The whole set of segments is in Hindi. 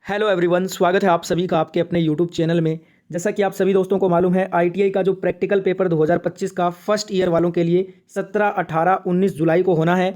हेलो एवरीवन, स्वागत है आप सभी का आपके अपने यूट्यूब चैनल में। जैसा कि आप सभी दोस्तों को मालूम है, आईटीआई का जो प्रैक्टिकल पेपर 2025 का फर्स्ट ईयर वालों के लिए 17, 18, 19 जुलाई को होना है।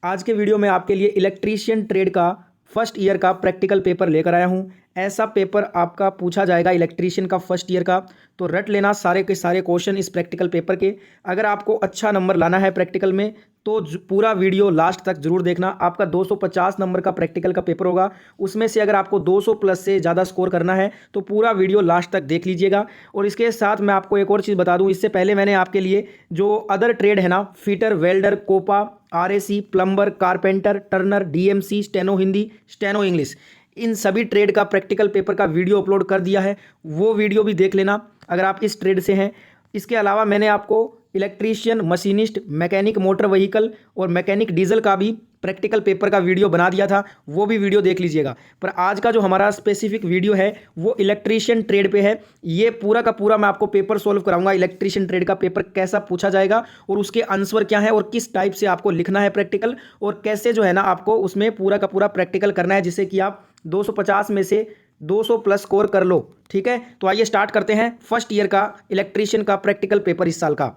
आज के वीडियो में आपके लिए इलेक्ट्रीशियन ट्रेड का फर्स्ट ईयर का प्रैक्टिकल पेपर लेकर आया हूं। ऐसा पेपर आपका पूछा जाएगा इलेक्ट्रीशियन का फर्स्ट ईयर का, तो रट लेना सारे के सारे क्वेश्चन इस प्रैक्टिकल पेपर के। अगर आपको अच्छा नंबर लाना है प्रैक्टिकल में तो पूरा वीडियो लास्ट तक जरूर देखना। आपका 250 नंबर का प्रैक्टिकल का पेपर होगा, उसमें से अगर आपको 200 प्लस से ज़्यादा स्कोर करना है तो पूरा वीडियो लास्ट तक देख लीजिएगा। और इसके साथ मैं आपको एक और चीज़ बता दूं, इससे पहले मैंने आपके लिए जो अदर ट्रेड है ना, fitter, welder, COPA, RAC, plumber, carpenter, turner, DMC, steno Hindi, steno English, इन सभी ट्रेड का प्रैक्टिकल पेपर का वीडियो अपलोड कर दिया है। वो वीडियो भी देख लेना अगर आप इस ट्रेड से हैं। इसके अलावा मैंने आपको electrician, machinist, mechanic motor vehicle और मैकेनिक डीजल का भी प्रैक्टिकल पेपर का वीडियो बना दिया था, वो भी वीडियो देख लीजिएगा। पर आज का जो हमारा स्पेसिफिक वीडियो है वो इलेक्ट्रीशियन ट्रेड पे है। ये पूरा का पूरा मैं आपको पेपर सॉल्व कराऊंगा, इलेक्ट्रीशियन ट्रेड का पेपर कैसा पूछा जाएगा और उसके आंसर क्या है और किस टाइप से आपको लिखना है प्रैक्टिकल, और कैसे जो है ना आपको उसमें पूरा का पूरा प्रैक्टिकल करना है, जिससे कि आप 250 में से 200 प्लस स्कोर कर लो। ठीक है, तो आइए स्टार्ट करते हैं फर्स्ट ईयर का इलेक्ट्रीशियन का प्रैक्टिकल पेपर इस साल का।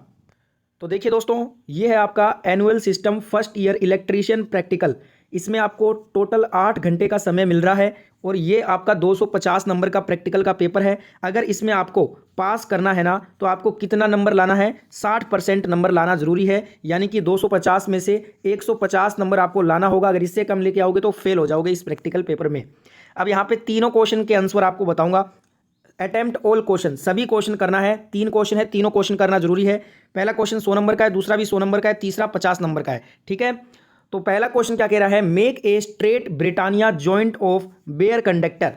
तो देखिए दोस्तों, ये है आपका annual system first year electrician practical. इसमें आपको टोटल 8 घंटे का समय मिल रहा है और ये आपका 250 नंबर का प्रैक्टिकल का पेपर है। अगर इसमें आपको पास करना है ना तो आपको कितना नंबर लाना है, 60% नंबर लाना जरूरी है। यानी कि 250 में से 150 नंबर आपको लाना होगा। अगर इससे कम लेके आओगे तो फेल हो जाओगे इस प्रैक्टिकल पेपर में। अब यहाँ पे तीनों क्वेश्चन के आंसर आपको बताऊंगा। अटेम्प्ट ऑल क्वेश्चन, सभी क्वेश्चन करना है। 3 क्वेश्चन है, तीनों क्वेश्चन करना जरूरी है। पहला क्वेश्चन 100 नंबर का है, दूसरा भी 100 नंबर का है, तीसरा 50 नंबर का है। ठीक है, तो पहला क्वेश्चन क्या कह रहा है, make a straight Britannia joint of bare conductor.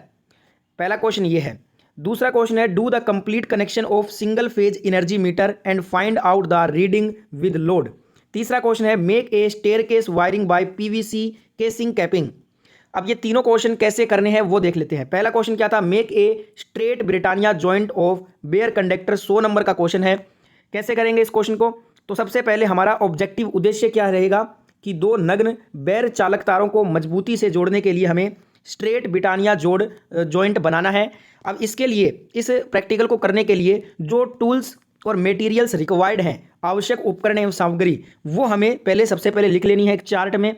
पहला क्वेश्चन ये है। दूसरा क्वेश्चन है, do the complete connection of single phase energy meter and find out the reading with load. तीसरा क्वेश्चन है, make a staircase wiring by PVC casing capping. अब ये तीनों क्वेश्चन कैसे करने हैं वो देख लेते हैं। पहला क्वेश्चन क्या था, make a straight Britannia joint of bare conductor, 100 number का क्वेश्चन है। कैसे करेंगे इस क्वेश्चन को, तो सबसे पहले हमारा ऑब्जेक्टिव उद्देश्य क्या रहेगा कि 2 नग्न बेयर चालक तारों को मजबूती से जोड़ने के लिए हमें स्ट्रेट ब्रिटानिया जॉइंट बनाना है। अब इसके लिए, इस प्रैक्टिकल को करने के लिए जो टूल्स और मेटीरियल्स रिक्वायर्ड हैं, आवश्यक उपकरण एवं सामग्री, वो हमें पहले सबसे पहले लिख लेनी है एक चार्ट में।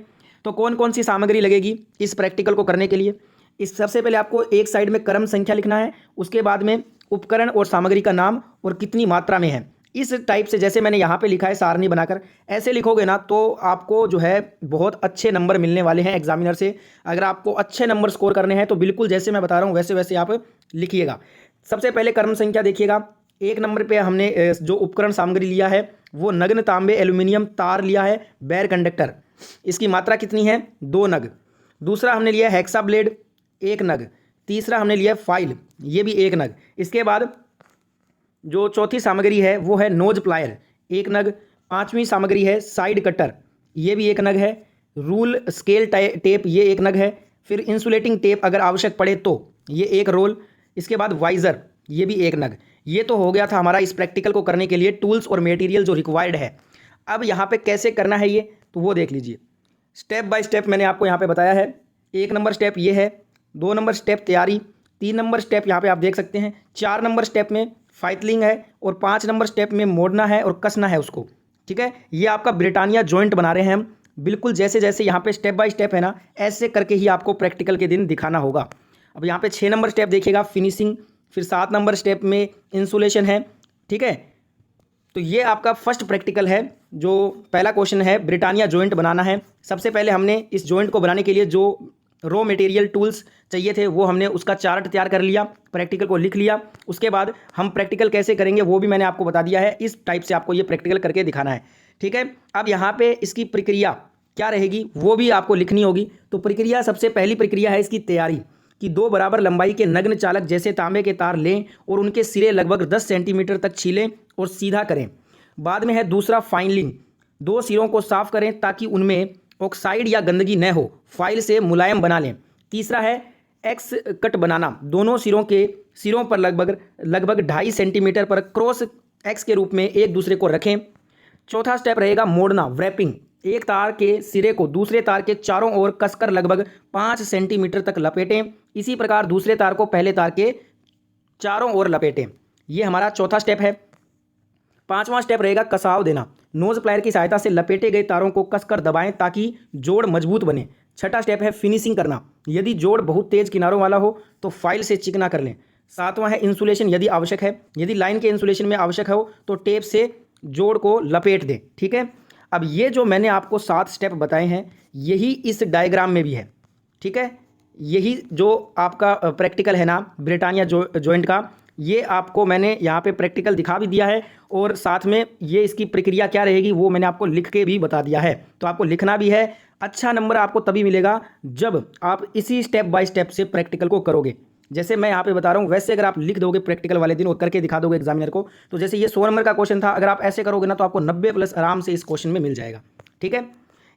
तो कौन कौन सी सामग्री लगेगी इस प्रैक्टिकल को करने के लिए, इस सबसे पहले आपको एक साइड में क्रम संख्या लिखना है, उसके बाद में उपकरण और सामग्री का नाम और कितनी मात्रा में है। इस टाइप से जैसे मैंने यहाँ पे लिखा है सारणी बनाकर, ऐसे लिखोगे ना तो आपको जो है बहुत अच्छे नंबर मिलने वाले हैं एग्जामिनर से। अगर आपको अच्छे नंबर स्कोर करने हैं तो बिल्कुल जैसे मैं बता रहा हूँ वैसे वैसे आप लिखिएगा। सबसे पहले क्रम संख्या देखिएगा। 1 नंबर पे हमने जो उपकरण सामग्री लिया है वो नग्न तांबे एल्यूमिनियम तार लिया है, बेयर कंडक्टर, इसकी मात्रा कितनी है, 2 नग। दूसरा हमने लिया हेक्सा ब्लेड, 1 नग। तीसरा हमने लिया फाइल, ये भी 1 नग। इसके बाद जो चौथी सामग्री है वो है नोज प्लायर, 1 नग। 5वीं सामग्री है साइड कटर, ये भी 1 नग है। रूल स्केल टेप, ये 1 नग है। फिर इंसुलेटिंग टेप अगर आवश्यक पड़े तो ये 1 रोल। इसके बाद वाइज़र, ये भी 1 नग। ये तो हो गया था हमारा इस प्रैक्टिकल को करने के लिए टूल्स और मटेरियल जो रिक्वायर्ड है। अब यहाँ पे कैसे करना है ये तो वो देख लीजिए। स्टेप बाय स्टेप मैंने आपको यहाँ पे बताया है। 1 नंबर स्टेप ये है, 2 नंबर स्टेप तैयारी, 3 नंबर स्टेप यहाँ पे आप देख सकते हैं, 4 नंबर स्टेप में फाइटलिंग है और 5 नंबर स्टेप में मोड़ना है और कसना है उसको। ठीक है, ये आपका ब्रिटानिया जॉइंट बना रहे हैं हम। बिल्कुल जैसे जैसे यहाँ पे स्टेप बाय स्टेप है ना, ऐसे करके ही आपको प्रैक्टिकल के दिन दिखाना होगा। अब यहाँ पे 6 नंबर स्टेप देखिएगा, फिनिशिंग। फिर 7 नंबर स्टेप में इंसुलेशन है। ठीक है, तो ये आपका फर्स्ट प्रैक्टिकल है। जो पहला क्वेश्चन है, ब्रिटानिया जॉइंट बनाना है। सबसे पहले हमने इस जॉइंट को बनाने के लिए जो रॉ मटेरियल टूल्स चाहिए थे वो हमने उसका चार्ट तैयार कर लिया, प्रैक्टिकल को लिख लिया। उसके बाद हम प्रैक्टिकल कैसे करेंगे वो भी मैंने आपको बता दिया है। इस टाइप से आपको ये प्रैक्टिकल करके दिखाना है। ठीक है, अब यहाँ पे इसकी प्रक्रिया क्या रहेगी वो भी आपको लिखनी होगी। तो प्रक्रिया, सबसे पहली प्रक्रिया है इसकी तैयारी कि 2 बराबर लंबाई के नग्न चालक जैसे तांबे के तार लें और उनके सिरे लगभग 10 सेंटीमीटर तक छीलें और सीधा करें। बाद में है दूसरा फाइनलिंग, 2 सिरों को साफ करें ताकि उनमें ऑक्साइड या गंदगी न हो, फाइल से मुलायम बना लें। तीसरा है एक्स कट बनाना, दोनों सिरों पर लगभग 2.5 सेंटीमीटर पर क्रॉस एक्स के रूप में एक दूसरे को रखें। चौथा स्टेप रहेगा मोड़ना, व्रैपिंग। एक तार के सिरे को दूसरे तार के चारों ओर कसकर लगभग 5 सेंटीमीटर तक लपेटें। इसी प्रकार दूसरे तार को पहले तार के चारों ओर लपेटें। ये हमारा चौथा स्टेप है। पांचवा स्टेप रहेगा कसाव देना। नोज प्लायर की सहायता से लपेटे गए तारों को कसकर दबाएं ताकि जोड़ मजबूत बने। छठा स्टेप है फिनिशिंग करना। यदि जोड़ बहुत तेज किनारों वाला हो तो फाइल से चिकना कर लें। सातवां है इंसुलेशन यदि आवश्यक है। यदि लाइन के इंसुलेशन में आवश्यक हो तो टेप से जोड़ को लपेट दें। ठीक है, अब ये जो मैंने आपको 7 स्टेप बताए हैं यही इस डायग्राम में भी है। ठीक है, यही जो आपका प्रैक्टिकल है ना ब्रिटानिया जॉइंट का, ये आपको मैंने यहाँ पे प्रैक्टिकल दिखा भी दिया है और साथ में ये इसकी प्रक्रिया क्या रहेगी वो मैंने आपको लिख के भी बता दिया है। तो आपको लिखना भी है। अच्छा नंबर आपको तभी मिलेगा जब आप इसी स्टेप बाय स्टेप से प्रैक्टिकल को करोगे। जैसे मैं यहाँ पे बता रहा हूँ वैसे अगर आप लिख दोगे प्रैक्टिकल वाले दिन और करके दिखा दोगे एग्जामिनर को, तो जैसे ये 100 नंबर का क्वेश्चन था, अगर आप ऐसे करोगे ना तो आपको 90+ आराम से इस क्वेश्चन में मिल जाएगा। ठीक है,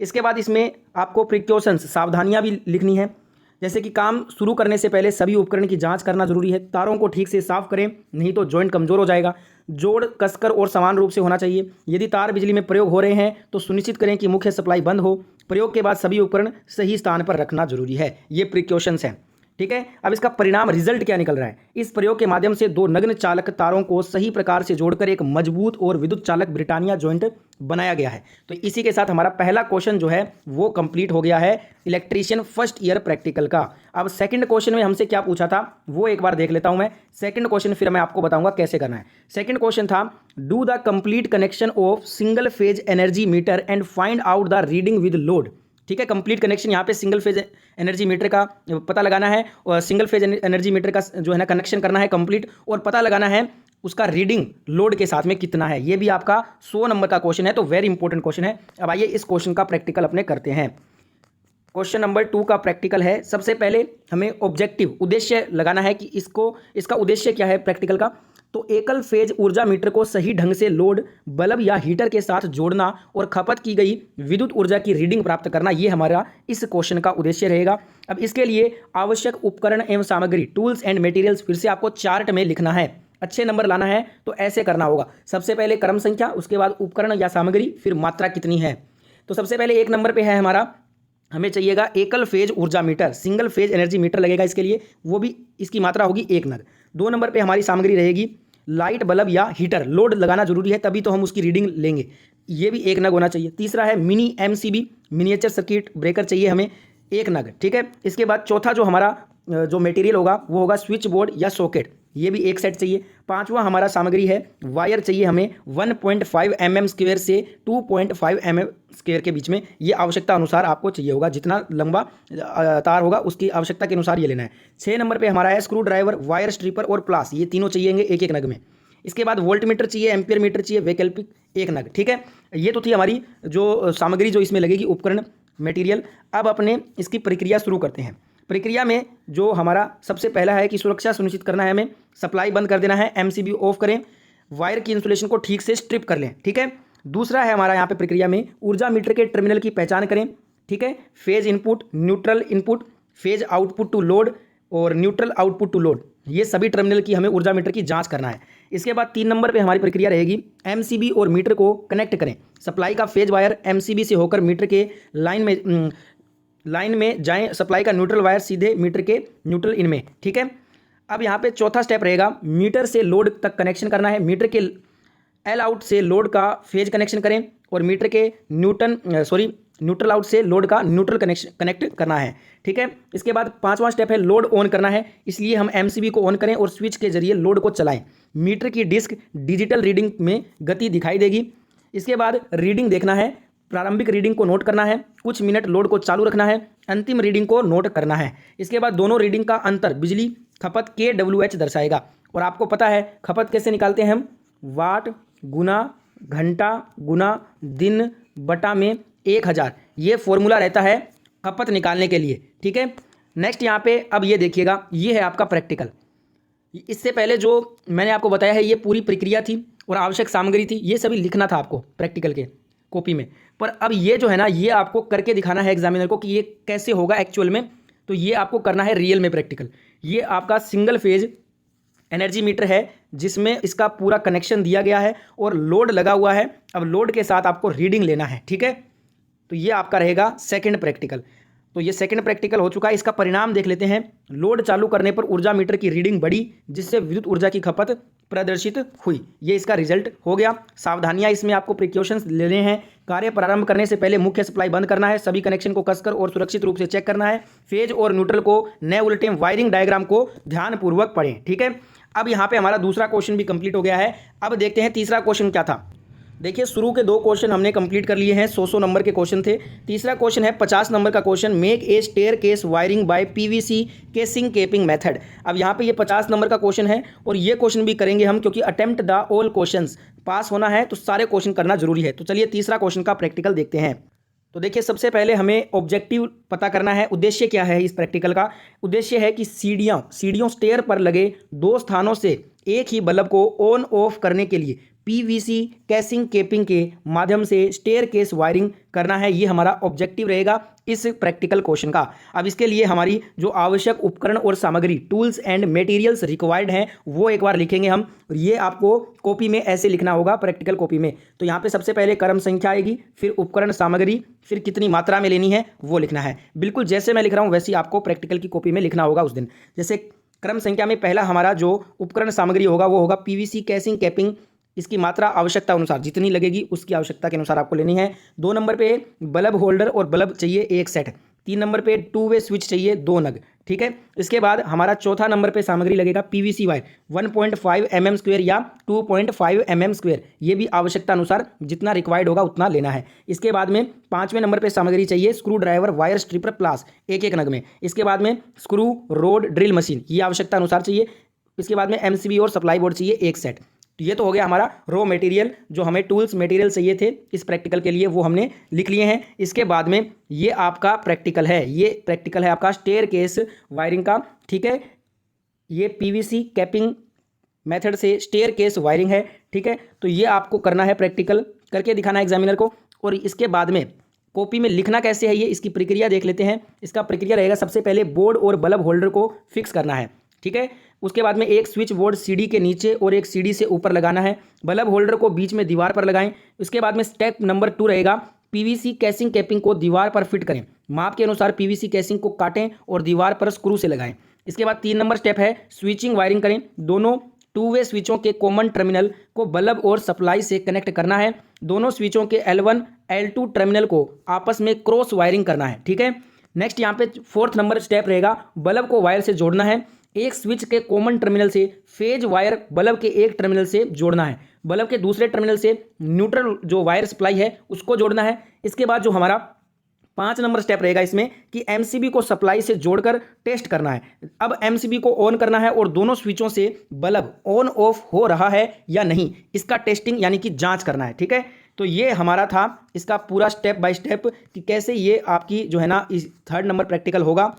इसके बाद इसमें आपको प्रिकॉशंस सावधानियाँ भी लिखनी है। जैसे कि काम शुरू करने से पहले सभी उपकरण की जांच करना जरूरी है। तारों को ठीक से साफ करें, नहीं तो जॉइंट कमजोर हो जाएगा। जोड़ कसकर और समान रूप से होना चाहिए। यदि तार बिजली में प्रयोग हो रहे हैं तो सुनिश्चित करें कि मुख्य सप्लाई बंद हो। प्रयोग के बाद सभी उपकरण सही स्थान पर रखना जरूरी है। ये प्रिकॉशंस हैं। ठीक है, अब इसका परिणाम रिजल्ट क्या निकल रहा है। इस प्रयोग के माध्यम से 2 नग्न चालक तारों को सही प्रकार से जोड़कर एक मजबूत और विद्युत चालक ब्रिटानिया जॉइंट बनाया गया है। तो इसी के साथ हमारा पहला क्वेश्चन जो है वो कंप्लीट हो गया है इलेक्ट्रीशियन फर्स्ट ईयर प्रैक्टिकल का। अब सेकंड क्वेश्चन में हमसे क्या पूछा था वो एक बार देख लेता हूं मैं। सेकंड क्वेश्चन फिर मैं आपको बताऊंगा कैसे करना है। सेकंड क्वेश्चन था do the complete connection of single phase energy meter and find out the reading with load. ठीक है, कंप्लीट कनेक्शन यहाँ पे सिंगल फेज एनर्जी मीटर का पता लगाना है और सिंगल फेज एनर्जी मीटर का जो है ना कनेक्शन करना है कंप्लीट, और पता लगाना है उसका रीडिंग लोड के साथ में कितना है। ये भी आपका 100 नंबर का क्वेश्चन है, तो वेरी इंपॉर्टेंट क्वेश्चन है। अब आइए इस क्वेश्चन का प्रैक्टिकल अपने करते हैं। क्वेश्चन नंबर 2 का प्रैक्टिकल है। सबसे पहले हमें ऑब्जेक्टिव उद्देश्य लगाना है कि इसका उद्देश्य क्या है प्रैक्टिकल का। तो एकल फेज ऊर्जा मीटर को सही ढंग से लोड बल्ब या हीटर के साथ जोड़ना और खपत की गई विद्युत ऊर्जा की रीडिंग प्राप्त करना, ये हमारा इस क्वेश्चन का उद्देश्य रहेगा। अब इसके लिए आवश्यक उपकरण एवं सामग्री टूल्स एंड मटेरियल्स फिर से आपको चार्ट में लिखना है। अच्छे नंबर लाना है तो ऐसे करना होगा। सबसे पहले क्रम संख्या, उसके बाद उपकरण या सामग्री, फिर मात्रा कितनी है। तो सबसे पहले 1 नंबर पे है हमारा, हमें चाहिएगा एकल फेज ऊर्जा meter, single phase energy meter लगेगा इसके लिए, वो भी इसकी मात्रा होगी 1 नग। 2 नंबर पे हमारी सामग्री रहेगी लाइट बल्ब या हीटर, लोड लगाना जरूरी है तभी तो हम उसकी रीडिंग लेंगे, ये भी 1 नग होना चाहिए। तीसरा है mini MCB miniature circuit breaker चाहिए हमें 1 नग। ठीक है, इसके बाद चौथा जो हमारा जो मटेरियल होगा वो होगा स्विच बोर्ड या सॉकेट, ये भी 1 सेट चाहिए। 5वां हमारा सामग्री है वायर चाहिए हमें 1.5 mm स्क्वायर से 2.5 mm स्क्वायर के बीच में, ये आवश्यकता अनुसार आपको चाहिए होगा। जितना लंबा तार होगा उसकी आवश्यकता के अनुसार ये लेना है। 6 नंबर पे हमारा है स्क्रू ड्राइवर, वायर स्ट्रिपर और प्लास, ये तीनों चाहिएंगे 1-1 नग में। इसके बाद वोल्ट मीटर चाहिए, एम्पियर मीटर चाहिए, वैकल्पिक 1 नग। ठीक है, ये तो थी हमारी जो सामग्री जो इसमें लगेगी, उपकरण मटेरियल। अब अपने इसकी प्रक्रिया शुरू करते हैं। प्रक्रिया में जो हमारा सबसे पहला है कि सुरक्षा सुनिश्चित करना है हमें, सप्लाई बंद कर देना है, MCB ऑफ करें, वायर की इंसुलेशन को ठीक से स्ट्रिप कर लें। ठीक है, दूसरा है हमारा यहाँ पे प्रक्रिया में ऊर्जा मीटर के टर्मिनल की पहचान करें। ठीक है, phase input, neutral input, phase output to load और न्यूट्रल आउटपुट टू लोड, ये सभी टर्मिनल की हमें ऊर्जा मीटर की जांच करना है। इसके बाद 3 नंबर पे हमारी प्रक्रिया रहेगी MCB और मीटर को कनेक्ट करें। सप्लाई का फेज वायर MCB से होकर मीटर के लाइन में जाएं, सप्लाई का न्यूट्रल वायर सीधे मीटर के न्यूट्रल इन में। ठीक है, अब यहाँ पे चौथा स्टेप रहेगा मीटर से लोड तक कनेक्शन करना है। मीटर के L आउट से लोड का फेज कनेक्शन करें और मीटर के न्यूट्रल आउट से लोड का न्यूट्रल कनेक्ट करना है। ठीक है, इसके बाद 5वां स्टेप है लोड ऑन करना है, इसलिए हम MCB को ऑन करें और स्विच के जरिए लोड को चलाएं। मीटर की डिस्क डिजिटल रीडिंग में गति दिखाई देगी। इसके बाद रीडिंग देखना है, प्रारंभिक रीडिंग को नोट करना है, कुछ मिनट लोड को चालू रखना है, अंतिम रीडिंग को नोट करना है। इसके बाद दोनों रीडिंग का अंतर बिजली खपत kWh दर्शाएगा। और आपको पता है खपत कैसे निकालते हैं हम, वाट गुना घंटा गुना दिन बटा में 1000, ये फॉर्मूला रहता है खपत निकालने के लिए। ठीक है, नेक्स्ट यहाँ पे अब ये देखिएगा, ये है आपका प्रैक्टिकल। इससे पहले जो मैंने आपको बताया है ये पूरी प्रक्रिया थी और आवश्यक सामग्री थी, ये सभी लिखना था आपको प्रैक्टिकल के कॉपी में। पर अब ये जो है ना ये आपको करके दिखाना है एग्जामिनर को कि ये कैसे होगा एक्चुअल में, तो ये आपको करना है रियल में प्रैक्टिकल। ये आपका सिंगल फेज एनर्जी मीटर है जिसमें इसका पूरा कनेक्शन दिया गया है और लोड लगा हुआ है। अब लोड के साथ आपको रीडिंग लेना है। ठीक है, तो ये आपका रहेगा सेकंड प्रैक्टिकल। तो ये सेकंड प्रैक्टिकल हो चुका है। इसका परिणाम देख लेते हैं। लोड चालू करने पर ऊर्जा मीटर की रीडिंग बढ़ी, जिससे विद्युत ऊर्जा की खपत प्रदर्शित हुई। ये इसका रिजल्ट हो गया। सावधानियां इसमें आपको प्रिकॉशंस लेने हैं। कार्य प्रारंभ करने से पहले मुख्य सप्लाई बंद करना है। सभी कनेक्शन को कसकर और सुरक्षित रूप से चेक करना है। फेज और न्यूट्रल को न उल्टें। वायरिंग डायग्राम को ध्यानपूर्वक पढ़ें। ठीक है, अब यहाँ पे हमारा दूसरा क्वेश्चन भी कंप्लीट हो गया है। अब देखते हैं तीसरा क्वेश्चन क्या था। देखिए, शुरू के 2 क्वेश्चन हमने कंप्लीट कर लिए हैं। 100 नंबर के क्वेश्चन थे। तीसरा क्वेश्चन है 50 नंबर का question, make a staircase wiring by PVC casing capping method. अब यहाँ पे ये 50 नंबर का क्वेश्चन है और ये क्वेश्चन भी करेंगे हम, क्योंकि अटेम्प्ट द ऑल क्वेश्चंस, पास होना है तो सारे क्वेश्चन करना जरूरी है। तो चलिए तीसरा क्वेश्चन का प्रैक्टिकल देखते हैं। तो देखिए, सबसे पहले हमें ऑब्जेक्टिव पता करना है। उद्देश्य क्या है इस प्रैक्टिकल का? उद्देश्य है कि सीढ़ियों स्टेयर पर लगे 2 स्थानों से एक ही बल्ब को ऑन ऑफ करने के लिए पीवीसी कैसिंग केपिंग के माध्यम से स्टेयर केस वायरिंग करना है। ये हमारा ऑब्जेक्टिव रहेगा इस प्रैक्टिकल क्वेश्चन का। अब इसके लिए हमारी जो आवश्यक उपकरण और सामग्री, टूल्स एंड मटेरियल्स रिक्वायर्ड हैं, वो एक बार लिखेंगे हम। ये आपको कॉपी में ऐसे लिखना होगा, प्रैक्टिकल कॉपी में। तो यहाँ पे सबसे पहले क्रम संख्या आएगी, फिर उपकरण सामग्री, फिर कितनी मात्रा में लेनी है वो लिखना है। बिल्कुल जैसे मैं लिख रहा हूँ वैसे ही आपको प्रैक्टिकल की कॉपी में लिखना होगा उस दिन। जैसे क्रम संख्या में पहला हमारा जो उपकरण सामग्री होगा वो होगा पीवीसी कैसिंग कैपिंग। इसकी मात्रा आवश्यकता अनुसार जितनी लगेगी उसकी आवश्यकता के अनुसार आपको लेनी है। 2 नंबर पे बल्ब होल्डर और बल्ब चाहिए 1 सेट। 3 नंबर पे 2 वे स्विच चाहिए 2 नग। ठीक है, इसके बाद हमारा चौथा नंबर पे सामग्री लगेगा पीवीसी वायर 1.5 mm² या 2.5 mm²। ये भी आवश्यकता अनुसार जितना रिक्वायर्ड होगा उतना लेना है। इसके बाद में 5वें नंबर पे सामग्री चाहिए स्क्रू ड्राइवर वायर स्ट्रिपर प्लास 1-1 नग में। इसके बाद में स्क्रू रोड ड्रिल मशीन, ये आवश्यकता अनुसार चाहिए। इसके बाद में एमसीबी और सप्लाई बोर्ड चाहिए 1 सेट। तो ये तो हो गया हमारा रॉ मटेरियल, जो हमें टूल्स मटेरियल चाहिए थे इस प्रैक्टिकल के लिए, वो हमने लिख लिए हैं। इसके बाद में ये आपका प्रैक्टिकल है, ये प्रैक्टिकल है आपका स्टेयर केस वायरिंग का। ठीक है, ये पीवीसी कैपिंग मेथड से स्टेयर केस वायरिंग है। ठीक है, तो ये आपको करना है, प्रैक्टिकल करके दिखाना है एग्जामिनर को। और इसके बाद में कॉपी में लिखना कैसे है, ये इसकी प्रक्रिया देख लेते हैं। इसका प्रक्रिया रहेगा, सबसे पहले बोर्ड और बल्ब होल्डर को फिक्स करना है। ठीक है, उसके बाद में एक स्विच बोर्ड सीढ़ी के नीचे और एक सीढ़ी से ऊपर लगाना है। बल्ब होल्डर को बीच में दीवार पर लगाएं। उसके बाद में स्टेप नंबर 2 रहेगा, पीवीसी कैसिंग कैपिंग को दीवार पर फिट करें। माप के अनुसार पीवीसी कैसिंग को काटें और दीवार पर स्क्रू से लगाएं। इसके बाद 3 नंबर स्टेप है स्विचिंग वायरिंग करें। दोनों 2 वे स्विचों के कॉमन टर्मिनल को बल्ब और सप्लाई से कनेक्ट करना है। दोनों स्विचों के L1 L2 टर्मिनल को आपस में क्रॉस वायरिंग करना है। ठीक है, नेक्स्ट यहाँ पे 4th नंबर स्टेप रहेगा, बल्ब को वायर से जोड़ना है। एक स्विच के कॉमन टर्मिनल से फेज वायर बल्ब के एक टर्मिनल से जोड़ना है। बल्ब के दूसरे टर्मिनल से न्यूट्रल जो वायर सप्लाई है उसको जोड़ना है। इसके बाद जो हमारा 5 नंबर स्टेप रहेगा इसमें कि एमसीबी को सप्लाई से जोड़कर टेस्ट करना है। अब एमसीबी को ऑन करना है और दोनों स्विचों से बल्ब ऑन ऑफ हो रहा है या नहीं, इसका टेस्टिंग यानी कि जांच करना है। ठीक है, तो ये हमारा था इसका पूरा स्टेप बाय स्टेप कि कैसे ये आपकी जो है ना इस 3rd नंबर प्रैक्टिकल होगा।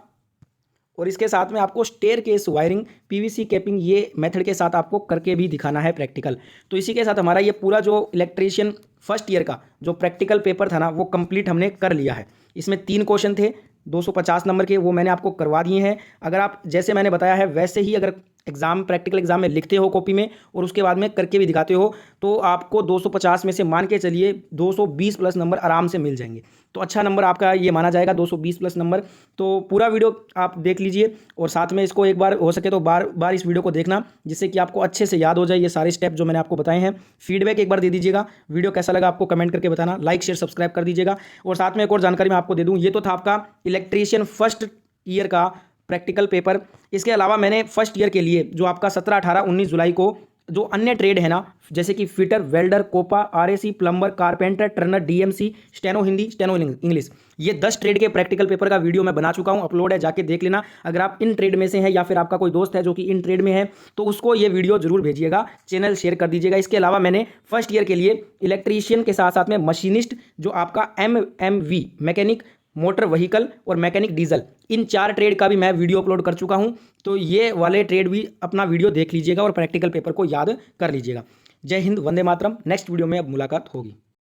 और इसके साथ में आपको staircase wiring PVC capping ये मेथड के साथ आपको करके भी दिखाना है प्रैक्टिकल। तो इसी के साथ हमारा ये पूरा जो इलेक्ट्रीशियन फर्स्ट ईयर का जो प्रैक्टिकल पेपर था ना वो कंप्लीट हमने कर लिया है। इसमें 3 क्वेश्चन थे 250 नंबर के, वो मैंने आपको करवा दिए हैं। अगर आप जैसे मैंने बताया है वैसे ही अगर प्रैक्टिकल एग्जाम में लिखते हो कॉपी में और उसके बाद में करके भी दिखाते हो तो आपको 250 में से मान के चलिए 220 प्लस नंबर आराम से मिल जाएंगे। तो अच्छा नंबर आपका ये माना जाएगा 220 प्लस नंबर। तो पूरा वीडियो आप देख लीजिए और साथ में इसको एक बार हो सके तो बार बार इस वीडियो को देखना, जिससे कि आपको अच्छे से याद हो जाए ये सारे स्टेप जो मैंने आपको बताए हैं। फीडबैक एक बार दे दीजिएगा, वीडियो कैसा लगा आपको कमेंट करके बताना, लाइक शेयर सब्सक्राइब कर दीजिएगा। और साथ में एक और जानकारी मैं आपको दे दूँ, ये तो था आपका इलेक्ट्रीशियन फर्स्ट ईयर का प्रैक्टिकल पेपर। इसके अलावा मैंने फर्स्ट ईयर के लिए जो आपका 17, 18, 19 जुलाई को जो अन्य ट्रेड है ना, जैसे कि fitter, welder, COPA, RAC, plumber, carpenter, turner, DMC, steno Hindi, steno English, ये 10 ट्रेड के प्रैक्टिकल पेपर का वीडियो मैं बना चुका हूं, अपलोड है, जाके देख लेना। अगर आप इन ट्रेड में से हैं या फिर आपका कोई दोस्त है जो कि इन ट्रेड में है तो उसको ये वीडियो जरूर भेजिएगा, चैनल शेयर कर दीजिएगा। इसके अलावा मैंने फर्स्ट ईयर के लिए इलेक्ट्रीशियन के साथ साथ में मशीनिस्ट जो आपका MMV मैकेनिक, मोटर व्हीकल और मैकेनिक डीजल, इन 4 ट्रेड का भी मैं वीडियो अपलोड कर चुका हूं। तो ये वाले ट्रेड भी अपना वीडियो देख लीजिएगा और प्रैक्टिकल पेपर को याद कर लीजिएगा। जय हिंद, वंदे मातरम। नेक्स्ट वीडियो में अब मुलाकात होगी।